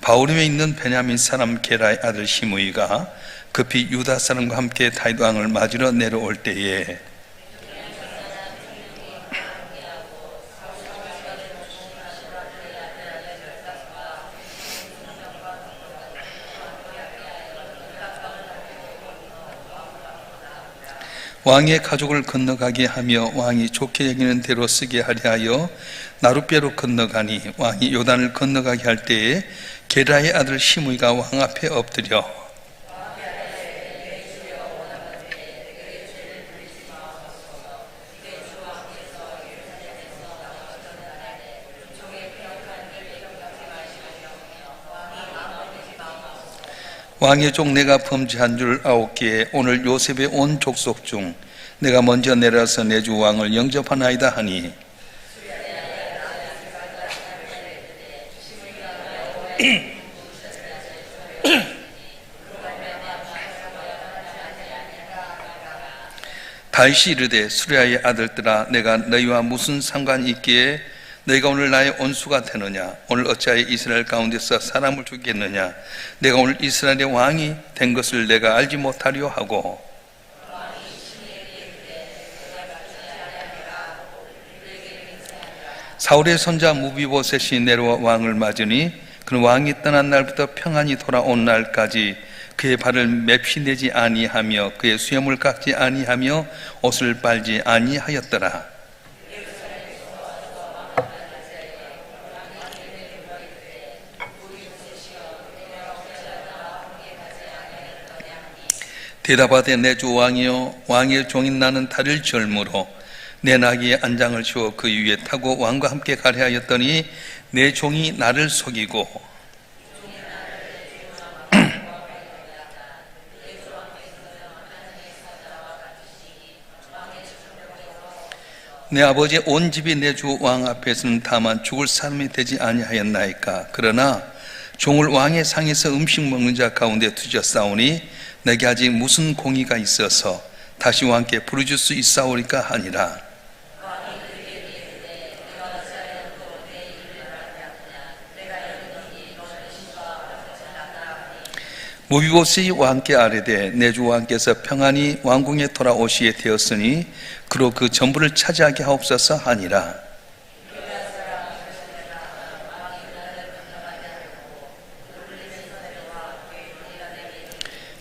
바오림에 있는 베냐민 사람 게라의 아들 시므이가 급히 유다 사람과 함께 다윗 왕을 맞으러 내려올 때에 왕의 가족을 건너가게 하며 왕이 좋게 여기는 대로 쓰게 하려 하여 나룻배로 건너가니 왕이 요단을 건너가게 할 때에 게라의 아들 시므이가 왕 앞에 엎드려 왕의 종 내가 범죄한 줄 아옵기에 오늘 요셉의 온 족속 중 내가 먼저 내려서 내 주 왕을 영접하나이다 하니 다윗이 이르되 수레아의 아들들아 내가 너희와 무슨 상관이 있기에 너희가 오늘 나의 온수가 되느냐? 오늘 어찌하여 이스라엘 가운데서 사람을 죽이겠느냐? 내가 오늘 이스라엘의 왕이 된 것을 내가 알지 못하려 하고 사울의 손자 무비보셋이 내려와 왕을 맞으니 그는 왕이 떠난 날부터 평안히 돌아온 날까지 그의 발을 맵시 내지 아니하며 그의 수염을 깎지 아니하며 옷을 빨지 아니하였더라. 대답하되 내 주 왕이여 왕의 종인 나는 달을 절므로 내 나귀의 안장을 씌워 그 위에 타고 왕과 함께 가려 하였더니 내 종이 나를 속이고 내 아버지의 온 집이 내 주 왕 앞에서는 다만 죽을 사람이 되지 아니하였나이까. 그러나 종을 왕의 상에서 음식 먹는 자 가운데 두셨사오니 내게 아직 무슨 공의가 있어서 다시 왕께 부르줄 수 있사오리까 하니라. 무비보셋이 왕께 아뢰되 내 주 왕께서 평안히 왕궁에 돌아오시게 되었으니 그로 그 전부를 차지하게 하옵소서 하니라.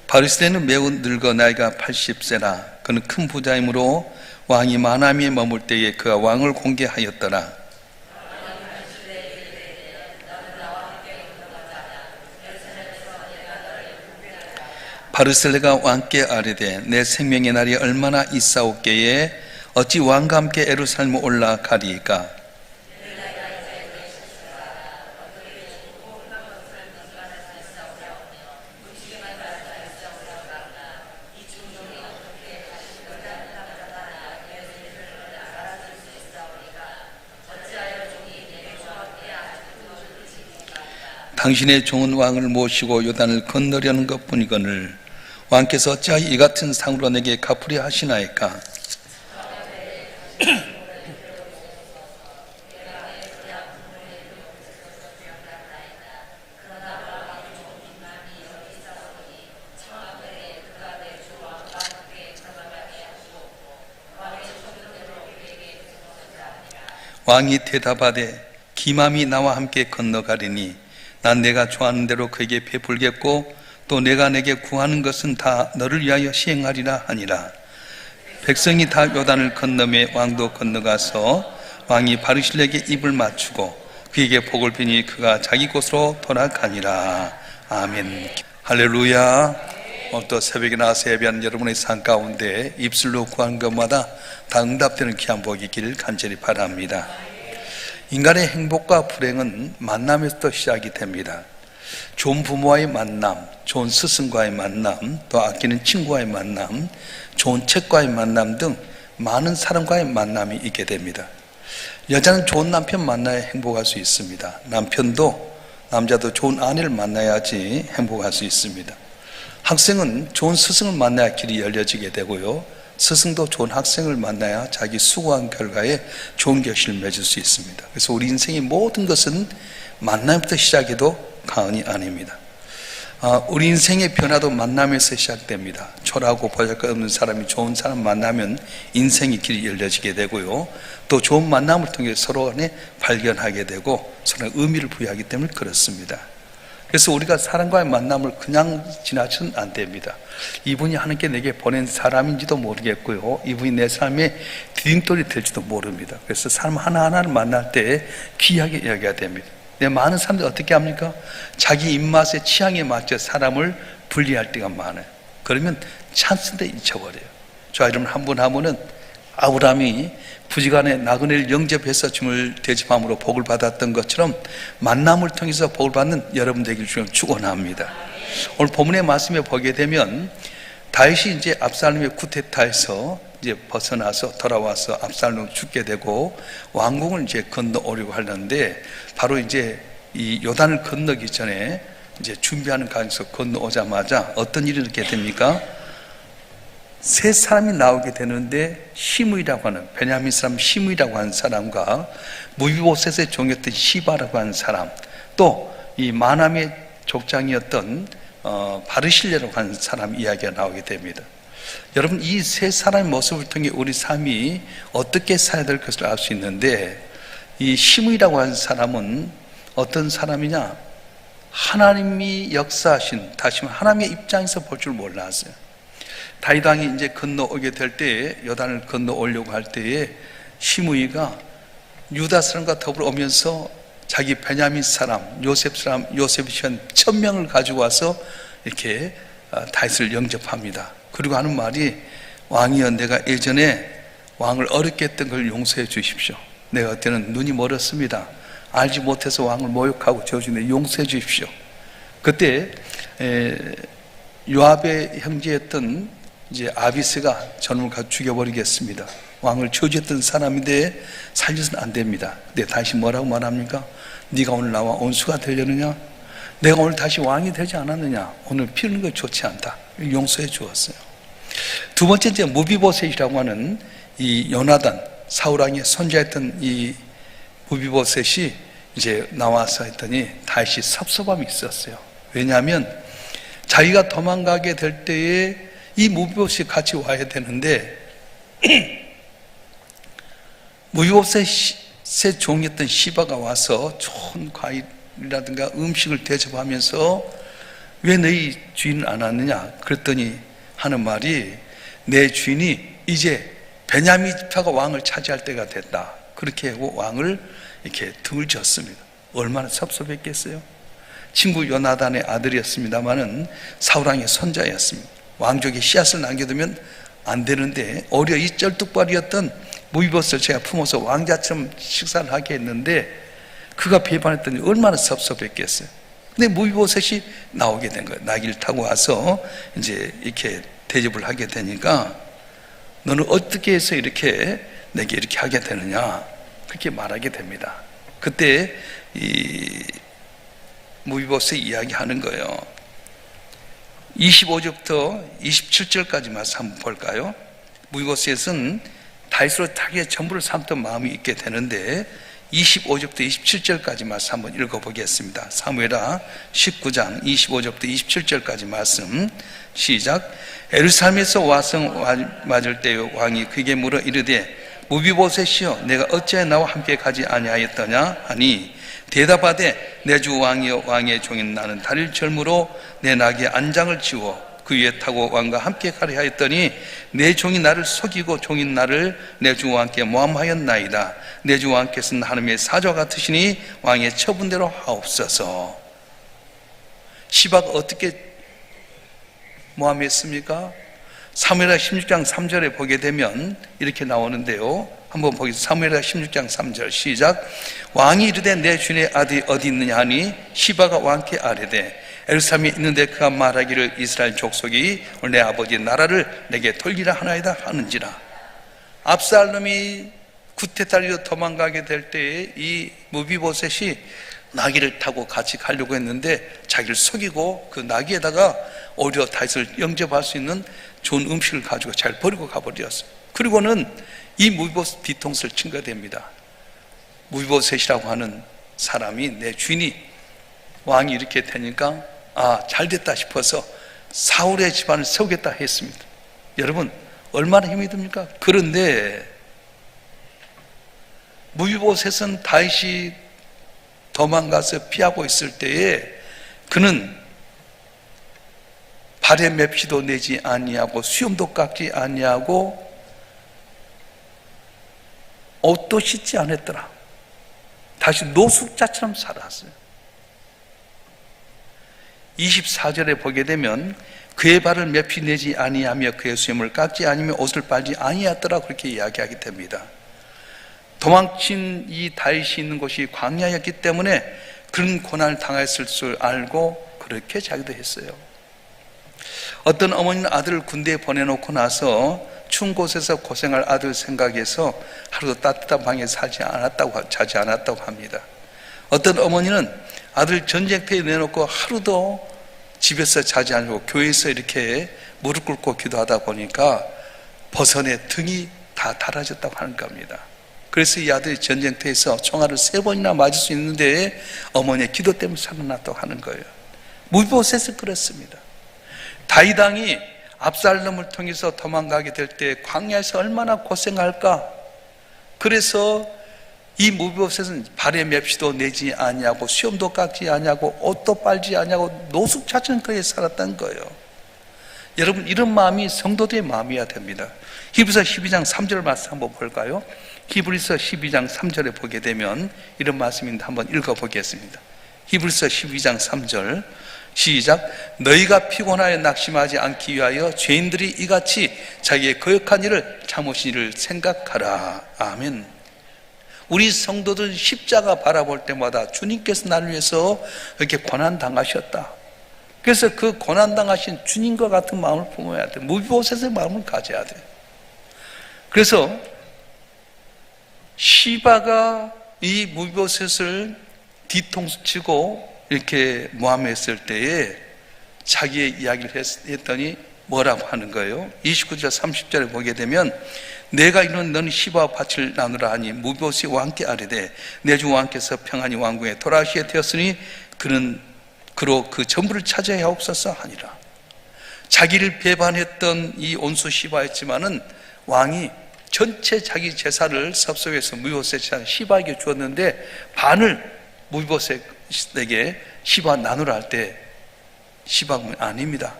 바리새인은 매우 늙어 나이가 80세라. 그는 큰 부자이므로 왕이 마나미에 머물 때에 그가 왕을 공개하였더라. 바르셀레가 왕께 아뢰되 내 생명의 날이 얼마나 있사옵게에 어찌 왕과 함께 예루살렘에 올라가리이까. 당신의 종은 왕을 모시고 요단을 건너려는 것뿐이거늘 왕께서 어찌하여 이 같은 상으로 내게 갚으려 하시나이까. 왕이 대답하되 기맘이 나와 함께 건너가리니 난 내가 좋아하는 대로 그에게 베풀겠고 또 내가 내게 구하는 것은 다 너를 위하여 시행하리라 하니라. 백성이 다 요단을 건너매 왕도 건너가서 왕이 바르실레에게 입을 맞추고 그에게 복을 비니 그가 자기 곳으로 돌아가니라. 아멘. 할렐루야. 오늘 또 새벽에 나와서 예배하는 여러분의 삶 가운데 입술로 구한 것마다 다 응답되는 귀한 복이 있기를 간절히 바랍니다. 인간의 행복과 불행은 만남에서부터 시작이 됩니다. 좋은 부모와의 만남, 좋은 스승과의 만남, 또 아끼는 친구와의 만남, 좋은 책과의 만남 등 많은 사람과의 만남이 있게 됩니다. 여자는 좋은 남편 만나야 행복할 수 있습니다. 남자도 좋은 아내를 만나야지 행복할 수 있습니다. 학생은 좋은 스승을 만나야 길이 열려지게 되고요, 스승도 좋은 학생을 만나야 자기 수고한 결과에 좋은 결실을 맺을 수 있습니다. 그래서 우리 인생의 모든 것은 만남부터 시작해도 가언이 아닙니다. 우리 인생의 변화도 만남에서 시작됩니다. 초라하고 보잘것없는 사람이 좋은 사람 만나면 인생의 길이 열려지게 되고요, 또 좋은 만남을 통해 서로 간에 발견하게 되고 서로 의미를 부여하기 때문에 그렇습니다. 그래서 우리가 사람과의 만남을 그냥 지나쳐서는 안 됩니다. 이분이 하나님께 내게 보낸 사람인지도 모르겠고요, 이분이 내 삶의 디딤돌이 될지도 모릅니다. 그래서 사람 하나하나를 만날 때 귀하게 여겨야 됩니다. 많은 사람들이 어떻게 합니까? 자기 입맛에 취향에 맞춰 사람을 분리할 때가 많아요. 그러면 찬스인데 잊혀버려요. 저 여러분, 한 분 한 분은 아브라함이 부지간에 나그네를 영접해서 주님을 대접함으로 복을 받았던 것처럼 만남을 통해서 복을 받는 여러분 되길 주님 축원합니다. 오늘 본문의 말씀에 보게 되면 다윗이 이제 압살롬의 쿠데타에서 이제 벗어나서 돌아와서 압살롬을 죽게 되고 왕궁을 이제 건너오려고 하는데, 바로 이제 이 요단을 건너기 전에 이제 준비하는 과정에서 건너오자마자 어떤 일이 있게 됩니까? 세 사람이 나오게 되는데, 시므이라고 하는, 베냐민 사람 시므이라고 하는 사람과 무비보셋의 종이었던 시바라고 하는 사람, 또 이 마남의 족장이었던 바르실레라고 하는 사람 이야기가 나오게 됩니다. 여러분, 이 세 사람의 모습을 통해 우리 삶이 어떻게 살아야 될 것을 알 수 있는데, 이 시므이라고 하는 사람은 어떤 사람이냐? 하나님이 역사하신, 다시 말해 하나님의 입장에서 볼 줄 몰랐어요. 다윗 왕이 이제 건너오게 될 때에, 요단을 건너오려고 할 때에 시므이가 유다 사람과 더불어 오면서 자기 베냐민 사람, 요셉 사람, 요셉이 한 1000명을 가지고 와서 이렇게 다윗을 영접합니다. 그리고 하는 말이, 왕이여, 내가 예전에 왕을 어렵게 했던 걸 용서해 주십시오. 내가 그때는 눈이 멀었습니다. 알지 못해서 왕을 모욕하고 저주는데 용서해 주십시오. 그때 요압의 형제였던 이제 아비스가 저놈을 가서 죽여버리겠습니다. 왕을 저주했던 사람인데 살려서는 안 됩니다. 근데 다시 뭐라고 말합니까? 네가 오늘 나와 온수가 되려느냐? 내가 오늘 다시 왕이 되지 않았느냐? 오늘 피우는 거 좋지 않다. 용서해 주었어요. 두 번째, 이제 무비보셋이라고 하는 이 요나단, 사울왕의 손자였던 이 무비보셋이 이제 나와서 했더니 다윗이 섭섭함이 있었어요. 왜냐하면 자기가 도망가게 될 때에 이 무비보셋이 같이 와야 되는데, 무비보셋의 종이었던 시바가 와서 좋은 과일이라든가 음식을 대접하면서 왜 너희 주인은 안 왔느냐? 그랬더니 하는 말이, 내 주인이 이제 베냐민 지파가 왕을 차지할 때가 됐다. 그렇게 하고 왕을 이렇게 등을 졌습니다. 얼마나 섭섭했겠어요? 친구 요나단의 아들이었습니다마는 사울왕의 손자였습니다. 왕족의 씨앗을 남겨두면 안 되는데, 오히려 이 쩔뚝발이었던 무비보셋을 제가 품어서 왕자처럼 식사를 하게 했는데 그가 배반했더니 얼마나 섭섭했겠어요. 근데 무비보셋이 나오게 된 거예요. 나귀를 타고 와서 이제 이렇게 대접을 하게 되니까, 너는 어떻게 해서 이렇게 내게 이렇게 하게 되느냐? 그렇게 말하게 됩니다. 그때 이 무비보셋 이야기하는 거예요. 25절부터 27절까지 말씀 한번 볼까요? 무비보셋은 다윗으로 자기의 전부를 삼던 마음이 있게 되는데 25절부터 27절까지 말씀 한번 읽어보겠습니다. 사무엘하 19장 25절부터 27절까지 말씀 시작. 예루살렘에서 와성 맞을 때 왕이 그에게 물어 이르되, 무비보셋이여, 내가 어찌하여 나와 함께 가지 아니하였더냐 하니, 대답하되, 내 주 왕이여, 왕의 종인 나는 다릴 절무로 내 나귀의 안장을 지워 그 위에 타고 왕과 함께 가려 하였더니, 내 종이 나를 속이고 종인 나를 내 주 왕께 모함하였나이다. 내 주 왕께서는 하나님의 사자와 같으시니 왕의 처분대로 하옵소서. 시바가 어떻게 모함했습니까? 사무엘하 16장 3절에 보게 되면 이렇게 나오는데요, 한번 보겠습니다. 사무엘하 16장 3절 시작. 왕이 이르되, 내 주인의 아들이 어디 있느냐 하니, 시바가 왕께 아뢰되, 예루살렘에 있는데 그가 말하기를, 이스라엘 족속이 오늘 내 아버지의 나라를 내게 돌리라 하나이다 하는지라. 압살롬이 쿠데타로 도망가게 될 때에 이 무비보셋이 나귀를 타고 같이 가려고 했는데 자기를 속이고 그 나귀에다가 오히려 다윗을 영접할 수 있는 좋은 음식을 가지고 잘 버리고 가버렸어요. 그리고는 이 무비보셋 뒤통수를 친 거 됩니다. 무비보셋이라고 하는 사람이, 내 주인이 왕이 이렇게 되니까 잘됐다 싶어서 사울의 집안을 세우겠다 했습니다. 여러분, 얼마나 힘이 듭니까? 그런데 무비보셋은 다윗이 도망가서 피하고 있을 때에 그는 발에 맵시도 내지 아니하고 수염도 깎지 아니하고 옷도 씻지 않았더라. 다시 노숙자처럼 살았어요. 24절에 보게 되면 그의 발을 맵시 내지 아니하며 그의 수염을 깎지 아니며 옷을 빨지 아니하더라, 그렇게 이야기하게 됩니다. 도망친 이 다윗이 있는 곳이 광야였기 때문에 그런 고난을 당했을 줄 알고 그렇게 자기도 했어요. 어떤 어머니는 아들을 군대에 보내놓고 나서 추운 곳에서 고생할 아들 생각해서 하루도 따뜻한 방에 자지 않았다고 합니다. 어떤 어머니는 아들 전쟁터에 내놓고 하루도 집에서 자지 않고 교회에서 이렇게 무릎 꿇고 기도하다 보니까 버선의 등이 다 달아졌다고 하는 겁니다. 그래서 이 아들이 전쟁터에서 총알을 3번이나 맞을 수 있는데 어머니의 기도 때문에 살아났다고 하는 거예요. 무비보셋은 그렇습니다. 다윗 왕이 압살롬을 통해서 도망가게 될 때 광야에서 얼마나 고생할까? 그래서 이 무비보셋은 발에 맵시도 내지 아니하고 수염도 깎지 아니하고 옷도 빨지 아니하고 노숙자처럼 그렇게 살았던 거예요. 여러분, 이런 마음이 성도들의 마음이어야 됩니다. 히브리서 12장 3절 말씀 한번 볼까요? 히브리서 12장 3절에 보게 되면 이런 말씀인데 한번 읽어보겠습니다. 히브리서 12장 3절 시작. 너희가 피곤하여 낙심하지 않기 위하여 죄인들이 이같이 자기의 거역한 일을 참으신 일을 생각하라. 아멘. 우리 성도들 십자가 바라볼 때마다 주님께서 나를 위해서 이렇게 고난당하셨다. 그래서 그 고난당하신 주님과 같은 마음을 품어야 돼. 무비보셋의 마음을 가져야 돼. 그래서 시바가 이 무비보셋을 뒤통수 치고 이렇게 모함했을 때에 자기의 이야기를 했더니 뭐라고 하는 거예요? 29절 30절에 보게 되면 내가 이룬 너는 시바와 밭을 나누라 하니 무비보셋이 왕께 아뢰되 내 주 왕께서 평안히 왕궁에 돌아가시게 되었으니 그는 그로 그 전부를 찾아야 하옵소서 하니라. 자기를 배반했던 이 온수 시바였지만은 왕이 전체 자기 제사를 섭섭해서 무비보셋이 시바에게 주었는데 반을 무비보셋에게 시바 나누라 할 때 시바는 아닙니다.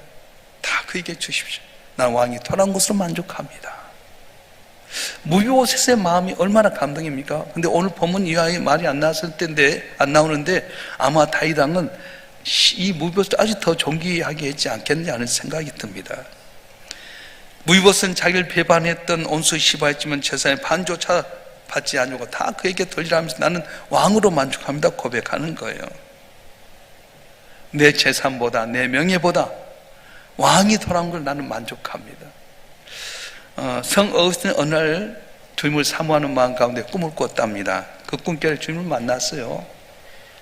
다 그에게 주십시오. 난 왕이 토난 것으로 만족합니다. 무비보셋의 마음이 얼마나 감동입니까? 근데 오늘 본문 이하에 말이 안 나오는데 아마 다윗 왕은 이 무비보셋을 아직 더 존귀하게 했지 않겠느냐 하는 생각이 듭니다. 무비보셋은 자기를 배반했던 온수 시바였지만 제사의 반조차 받지 않고 다 그에게 돌리라면서 나는 왕으로 만족합니다 고백하는 거예요. 내 재산보다 내 명예보다 왕이 돌아온 걸 나는 만족합니다. 성 어거스틴은 어느 날 주님을 사모하는 마음 가운데 꿈을 꿨답니다. 그 꿈결에 주님을 만났어요.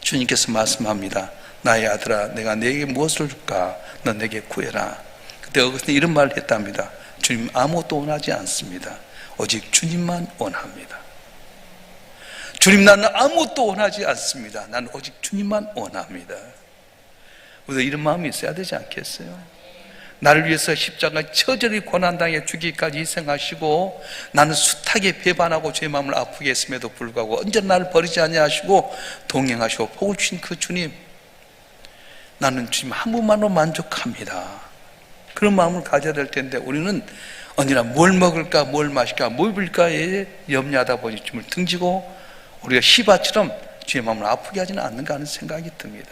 주님께서 말씀합니다. 나의 아들아, 내가 네게 무엇을 줄까? 너 내게 구해라. 그때 어거스틴이 이런 말을 했답니다. 주님 아무것도 원하지 않습니다. 오직 주님만 원합니다. 주님, 나는 아무것도 원하지 않습니다. 나는 오직 주님만 원합니다. 우리도 이런 마음이 있어야 되지 않겠어요? 나를 위해서 십자가에 처절히 고난당해 주기까지 희생하시고 나는 숱하게 배반하고 죄의 마음을 아프게 했음에도 불구하고 언제나 나를 버리지 아니하시고 동행하시고 복을 주신 그 주님, 나는 주님 한 분만으로 만족합니다. 그런 마음을 가져야 될 텐데 우리는 언제나 뭘 먹을까, 뭘 마실까, 뭘 입을까에 염려하다 보니 주님을 등지고 우리가 시바처럼 주의 마음을 아프게 하지는 않는가 하는 생각이 듭니다.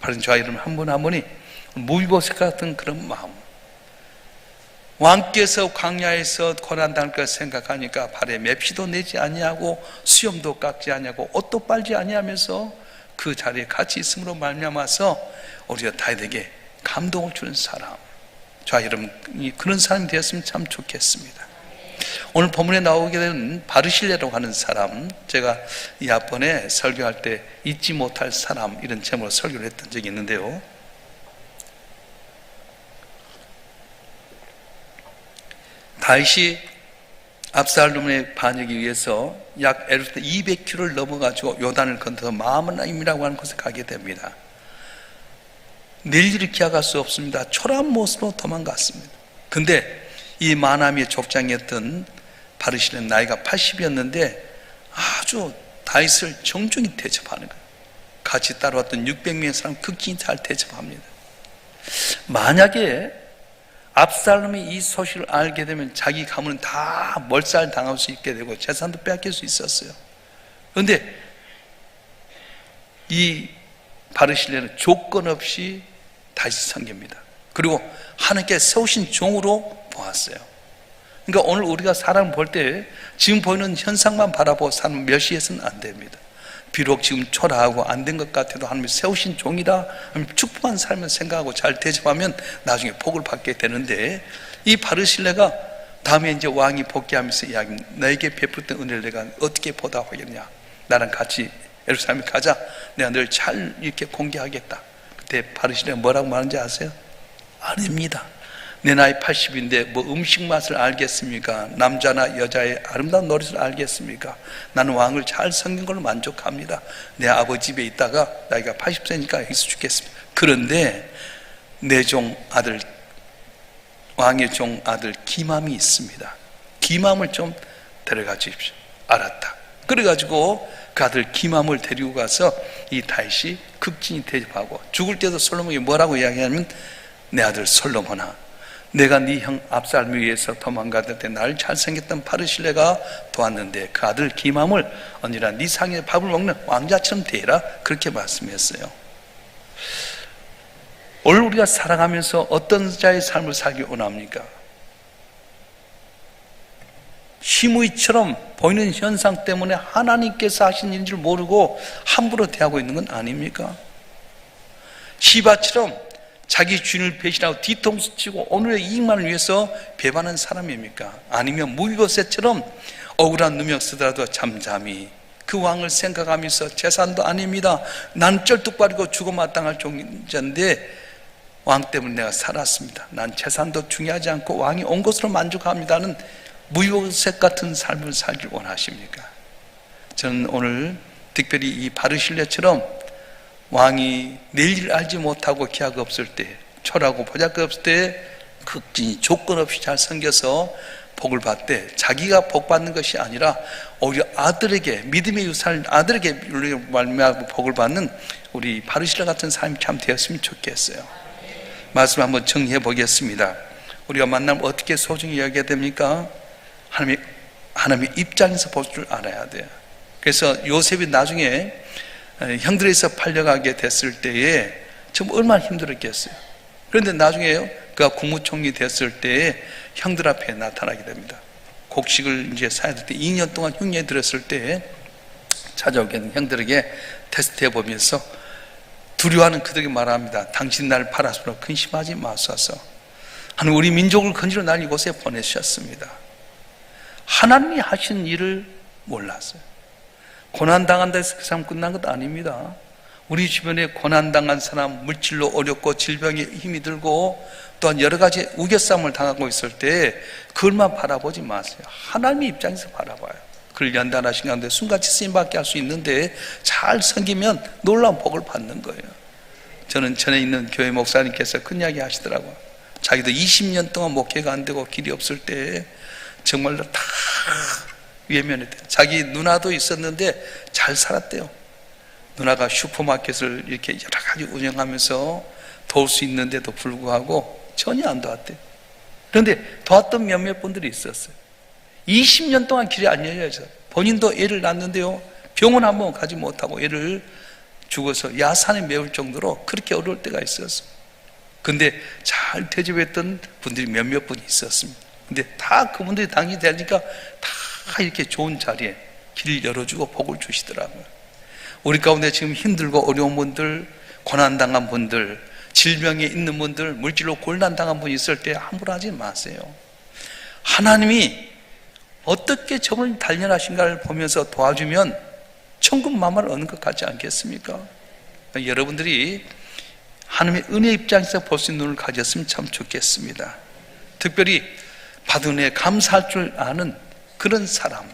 바로 저와 여러분 한 분 한 분이 무비보셋 같은 그런 마음, 왕께서 광야에서 고난당할 걸 생각하니까 발에 맵시도 내지 아니하고 수염도 깎지 아니하고 옷도 빨지 아니하면서 그 자리에 같이 있음으로 말미암아서 우리가 다윗에게 감동을 주는 사람, 저와 여러분이 그런 사람이 되었으면 참 좋겠습니다. 오늘 본문에 나오게 되는 바르실레라고 하는 사람, 제가 이 앞번에 설교할 때 잊지 못할 사람 이런 제목으로 설교를 했던 적이 있는데요, 다윗이 압살롬의 반역에 의해서 약 에르사레 200km를 넘어가지고 요단을 건너서 마하나임이라고 하는 곳에 가게 됩니다. 내일 이렇게 갈 수 없습니다. 초라한 모습으로 도망갔습니다. 근데 이 마하나임의 족장이었던 바르실레는 나이가 80이었는데 아주 다윗을 정중히 대접하는 거예요. 같이 따라왔던 600명의 사람 극진히 잘 대접합니다. 만약에 압살롬이 이 소식을 알게 되면 자기 가문은 다 몰살당할 수 있게 되고 재산도 빼앗길 수 있었어요. 그런데 이 바르실레는 조건 없이 다시 섬깁니다. 그리고 하나님께 세우신 종으로 보았어요. 그러니까 오늘 우리가 사람 볼 때 지금 보이는 현상만 바라보고 사람 멸시해서는 안 됩니다. 비록 지금 초라하고 안 된 것 같아도 하나님이 세우신 종이다, 축복한 삶을 생각하고 잘 대접하면 나중에 복을 받게 되는데, 이 바르실레가 다음에 이제 왕이 복귀하면서 이야기, 너에게 베풀었던 은혜를 내가 어떻게 보답하겠냐, 나랑 같이 예루살렘에 가자, 내가 널 잘 이렇게 공개하겠다. 그때 바르실레가 뭐라고 말하는지 아세요? 아닙니다. 내 나이 80인데 뭐 음식 맛을 알겠습니까? 남자나 여자의 아름다운 노릇을 알겠습니까? 나는 왕을 잘 섬긴 걸로 만족합니다. 내 아버지 집에 있다가 나이가 80세니까 여기서 죽겠습니다. 그런데 내 종 아들, 왕의 종 아들 기맘이 있습니다. 기맘을 좀 데려가 주십시오. 알았다. 그래가지고 그 아들 기맘을 데리고 가서 이 다윗이 극진히 대접하고, 죽을 때도 솔로몬이 뭐라고 이야기하냐면, 내 아들 솔로몬아, 내가 네 형 압살롬에 의해서 도망가던 때 나를 잘생겼던 바르실레가 도왔는데 그 아들 기맘을 언제나 네 상에 밥을 먹는 왕자처럼 대해라, 그렇게 말씀했어요. 오늘 우리가 살아가면서 어떤 자의 삶을 살기 원합니까? 심의처럼 보이는 현상 때문에 하나님께서 하신 일인 줄 모르고 함부로 대하고 있는 건 아닙니까? 시바처럼 자기 주인을 배신하고 뒤통수 치고 오늘의 이익만을 위해서 배반하는 사람입니까? 아니면 무비보셋처럼 억울한 누명 쓰더라도 잠잠히 그 왕을 생각하면서 재산도 아닙니다, 난 쩔뚝거리고 죽어 마땅할 존재인데 왕 때문에 내가 살았습니다, 난 재산도 중요하지 않고 왕이 온 것으로 만족합니다는 무비보셋 같은 삶을 살길 원하십니까? 저는 오늘 특별히 이 바르실레처럼 왕이 내일 일 알지 못하고 기약 없을 때, 초라하고 보잘것 없을 때 극진히 조건 없이 잘 섬겨서 복을 받되, 자기가 복 받는 것이 아니라 오히려 아들에게, 믿음의 유산을 아들에게 말미암아 복을 받는 우리 바르실레 같은 삶이 참 되었으면 좋겠어요. 말씀 한번 정리해 보겠습니다. 우리가 만나면 어떻게 소중히 여겨야 됩니까? 하나님의 입장에서 볼 줄 알아야 돼요. 그래서 요셉이 나중에 형들에서 팔려가게 됐을 때에 정말 얼마나 힘들었겠어요. 그런데 나중에요, 그가 국무총리 됐을 때에 형들 앞에 나타나게 됩니다. 곡식을 이제 사야 될 때 2년 동안 흉년에 들었을 때 찾아오게 된 형들에게 테스트해 보면서 두려워하는 그들에게 말합니다. 당신 나를 팔았으므로 근심하지 마소서. 하나님 우리 민족을 건지러 날 이곳에 보내주셨습니다. 하나님이 하신 일을 몰랐어요. 고난당한다 해서 그 사람 끝난 것도 아닙니다. 우리 주변에 고난당한 사람, 물질로 어렵고 질병에 힘이 들고 또한 여러 가지 우겨싸움을 당하고 있을 때 그걸만 바라보지 마세요. 하나님의 입장에서 바라봐요. 그를 연단하신 가운데 순간치 쓰임받게 할 수 있는데 잘 섬기면 놀라운 복을 받는 거예요. 저는 전에 있는 교회 목사님께서 큰 이야기 하시더라고요. 자기도 20년 동안 목회가 안 되고 길이 없을 때 정말로 다 외면했대요. 자기 누나도 있었는데 잘 살았대요. 누나가 슈퍼마켓을 이렇게 여러 가지 운영하면서 도울 수 있는데도 불구하고 전혀 안 도왔대요. 그런데 도왔던 몇몇 분들이 있었어요. 20년 동안 길이 안 열려서 본인도 애를 낳는데요, 병원 한 번 가지 못하고 애를 죽어서 야산에 메울 정도로 그렇게 어려울 때가 있었어요. 근데 잘 대접했던 분들이 몇몇 분 있었습니다. 근데 다 그분들이 당신이 되니까 다 이렇게 좋은 자리에 길을 열어주고 복을 주시더라고요. 우리 가운데 지금 힘들고 어려운 분들, 고난당한 분들, 질병에 있는 분들, 물질로 곤란당한 분이 있을 때 함부로 하지 마세요. 하나님이 어떻게 저분을 단련하신가를 보면서 도와주면 천국 만마를 얻는 것 같지 않겠습니까? 여러분들이 하나님의 은혜 입장에서 볼 수 있는 눈을 가졌으면 참 좋겠습니다. 특별히 받은 은혜에 감사할 줄 아는 그런 사람,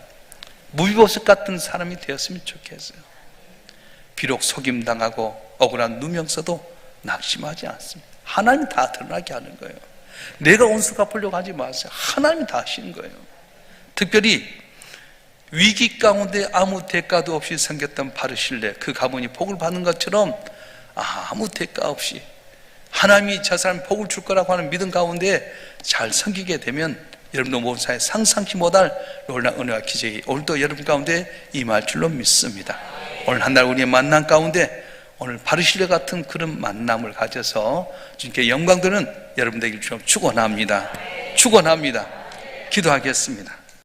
무비보셋 같은 사람이 되었으면 좋겠어요. 비록 속임당하고 억울한 누명서도 낙심하지 않습니다. 하나님이 다 드러나게 하는 거예요. 내가 온수 갚으려고 하지 마세요. 하나님이 다 하시는 거예요. 특별히 위기 가운데 아무 대가도 없이 생겼던 바르실레, 그 가문이 복을 받는 것처럼 아무 대가 없이 하나님이 저 사람 복을 줄 거라고 하는 믿음 가운데 잘 섬기게 되면 여러분도 모사에 상상치 못할 놀라운 은혜와 기적이 오늘도 여러분 가운데 임할 줄로 믿습니다. 오늘 한 달 우리의 만남 가운데 오늘 바르실레 같은 그런 만남을 가져서 주님께 영광 드는 여러분 되길 좀 축원합니다. 축원합니다. 기도하겠습니다.